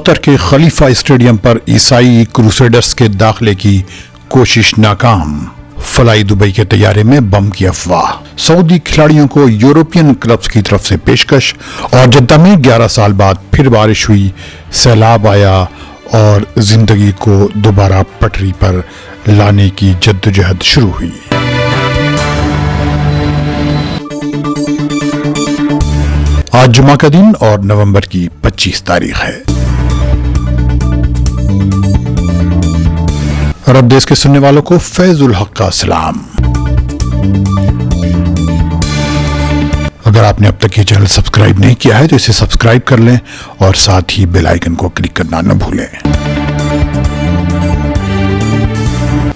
قطر کے خلیفہ اسٹیڈیم پر عیسائی کروسیڈرز کے داخلے کی کوشش ناکام، فلائی دبئی کے طیارے میں بم کی افواہ، سعودی کھلاڑیوں کو یورپین کلبز کی طرف سے پیشکش، اور جدہ میں 11 سال بعد پھر بارش ہوئی، سیلاب آیا اور زندگی کو دوبارہ پٹری پر لانے کی جدوجہد شروع ہوئی۔ آج جمعہ کا دن اور نومبر کی 25 تاریخ ہے۔ عرب دیش کے سننے والوں کو فیض الحق کا سلام۔ اگر آپ نے اب تک یہ چینل سبسکرائب نہیں کیا ہے تو اسے سبسکرائب کر لیں اور ساتھ ہی بیل آئیکن کو کلک کرنا نہ بھولیں۔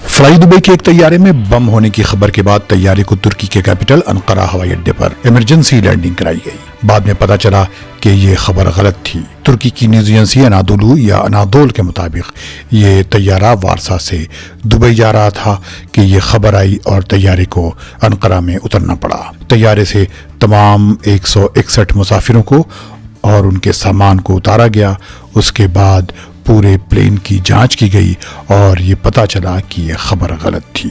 فلائی دبئی کے ایک طیارے میں بم ہونے کی خبر کے بعد طیارے کو ترکی کے کیپٹل انقرہ ہوائی اڈے پر ایمرجنسی لینڈنگ کرائی گئی۔ بعد میں پتہ چلا کہ یہ خبر غلط تھی۔ ترکی کی نیوز ایجنسی انادولو یا انادول کے مطابق یہ طیارہ وارسا سے دبئی جا رہا تھا کہ یہ خبر آئی اور طیارے کو انقرہ میں اترنا پڑا۔ طیارے سے تمام 161 مسافروں کو اور ان کے سامان کو اتارا گیا۔ اس کے بعد پورے پلین کی جانچ کی گئی اور یہ پتہ چلا کہ یہ خبر غلط تھی۔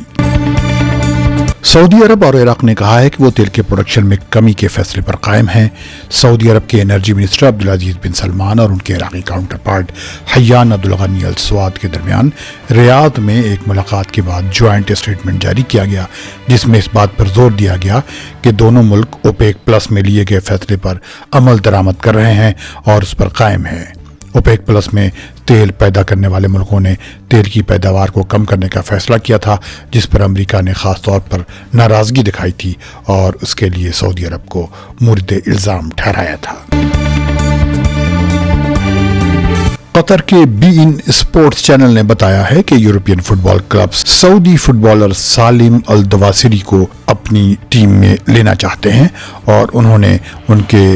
سعودی عرب اور عراق نے کہا ہے کہ وہ تیل کے پروڈکشن میں کمی کے فیصلے پر قائم ہیں۔ سعودی عرب کے انرجی منسٹر عبدالعزیز بن سلمان اور ان کے عراقی کاؤنٹر پارٹ حیان عبدالغنی السواد کے درمیان ریاض میں ایک ملاقات کے بعد جوائنٹ اسٹیٹمنٹ جاری کیا گیا، جس میں اس بات پر زور دیا گیا کہ دونوں ملک اوپیک پلس میں لیے گئے فیصلے پر عمل درآمد کر رہے ہیں اور اس پر قائم ہیں۔ اوپیک پلس میں تیل پیدا کرنے والے ملکوں نے تیل کی پیداوار کو کم کرنے کا فیصلہ کیا تھا، جس پر امریکہ نے خاص طور پر ناراضگی دکھائی تھی اور اس کے لیے سعودی عرب کو مورد الزام ٹھہرایا تھا۔ قطر کے بی ان اسپورٹس چینل نے بتایا ہے کہ یورپین فٹ بال کلب سعودی فٹ بالر سالم الدواسری کو اپنی ٹیم میں لینا چاہتے ہیں اور انہوں نے ان کے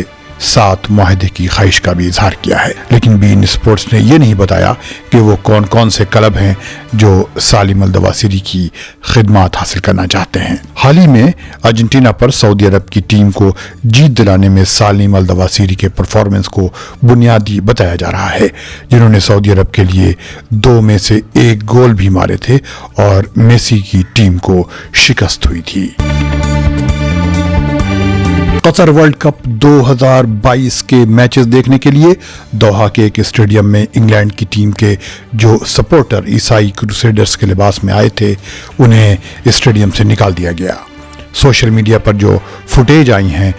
ساتھ معاہدے کی خواہش کا بھی اظہار کیا ہے، لیکن بی ان اسپورٹس نے یہ نہیں بتایا کہ وہ کون کون سے کلب ہیں جو سالم الدواسری کی خدمات حاصل کرنا چاہتے ہیں۔ حال ہی میں ارجنٹینا پر سعودی عرب کی ٹیم کو جیت دلانے میں سالم الدواسری کے پرفارمنس کو بنیادی بتایا جا رہا ہے، جنہوں نے سعودی عرب کے لیے 2 میں سے 1 گول بھی مارے تھے اور میسی کی ٹیم کو شکست ہوئی تھی۔ قطر ورلڈ کپ 2022 کے میچز دیکھنے کے لیے دوحہ کے ایک اسٹیڈیم میں انگلینڈ کی ٹیم کے جو سپورٹر عیسائی کروسیڈرز کے لباس میں آئے تھے انہیں اسٹیڈیم سے نکال دیا گیا۔ سوشل میڈیا پر جو فوٹیج آئی ہیں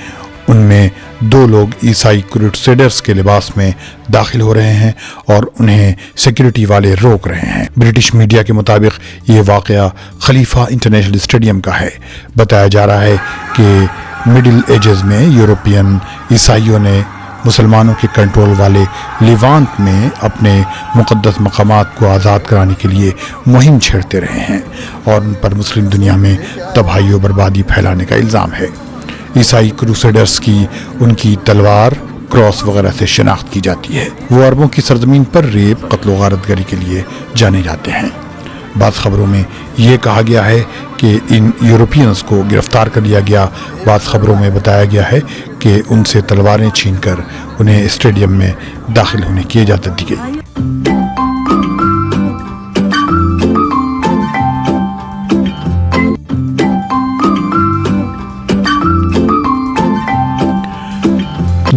ان میں 2 لوگ عیسائی کروسیڈرز کے لباس میں داخل ہو رہے ہیں اور انہیں سیکیورٹی والے روک رہے ہیں۔ برٹش میڈیا کے مطابق یہ واقعہ خلیفہ انٹرنیشنل اسٹیڈیم کا ہے۔ بتایا جا رہا ہے کہ مڈل ایجز میں یورپین عیسائیوں نے مسلمانوں کے کنٹرول والے لیوانٹ میں اپنے مقدس مقامات کو آزاد کرانے کے لیے مہم چھیڑتے رہے ہیں اور ان پر مسلم دنیا میں تباہی و بربادی پھیلانے کا الزام ہے۔ عیسائی کروسیڈرز کی ان کی تلوار، کراس وغیرہ سے شناخت کی جاتی ہے۔ وہ عربوں کی سرزمین پر ریپ، قتل و غارت گری کے لیے جانے جاتے ہیں۔ بعض خبروں میں یہ کہا گیا ہے کہ ان یورپینز کو گرفتار کر لیا گیا۔ بعض خبروں میں بتایا گیا ہے کہ ان سے تلواریں چھین کر انہیں اسٹیڈیم میں داخل ہونے کی اجازت دی گئی۔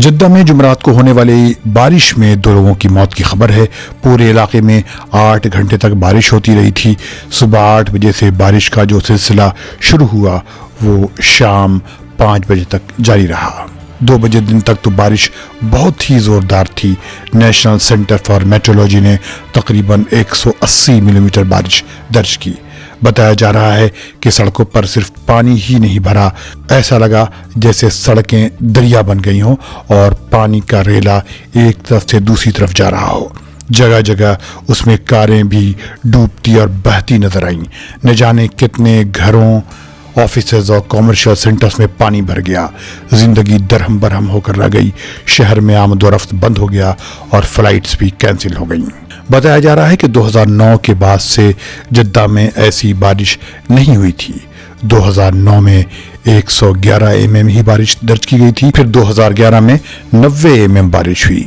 جدہ میں جمعرات کو ہونے والی بارش میں 2 لوگوں کی موت کی خبر ہے۔ پورے علاقے میں 8 گھنٹے تک بارش ہوتی رہی تھی۔ صبح 8 بجے سے بارش کا جو سلسلہ شروع ہوا وہ شام 5 بجے تک جاری رہا۔ 2 بجے دن تک تو بارش بہت ہی زوردار تھی۔ نیشنل سینٹر فار میٹرولوجی نے تقریباً 180 ملی میٹر بارش درج کی۔ بتایا جا رہا ہے کہ سڑکوں پر صرف پانی ہی نہیں بھرا، ایسا لگا جیسے سڑکیں دریا بن گئی ہوں اور پانی کا ریلا ایک طرف سے دوسری طرف جا رہا ہو۔ جگہ جگہ اس میں کاریں بھی ڈوبتی اور بہتی نظر آئیں۔ نہ جانے کتنے گھروں، آفیسز اور کامرشل سینٹرز میں پانی بھر گیا۔ زندگی درہم برہم ہو کر رہ گئی۔ شہر میں آمد و رفت بند ہو گیا اور فلائٹس بھی کینسل ہو گئیں۔ بتایا جا رہا ہے کہ 2009 کے بعد سے جدہ میں ایسی بارش نہیں ہوئی تھی۔ 2009 میں 111 mm ہی بارش درج کی گئی تھی، پھر 2011 میں 90 mm بارش ہوئی۔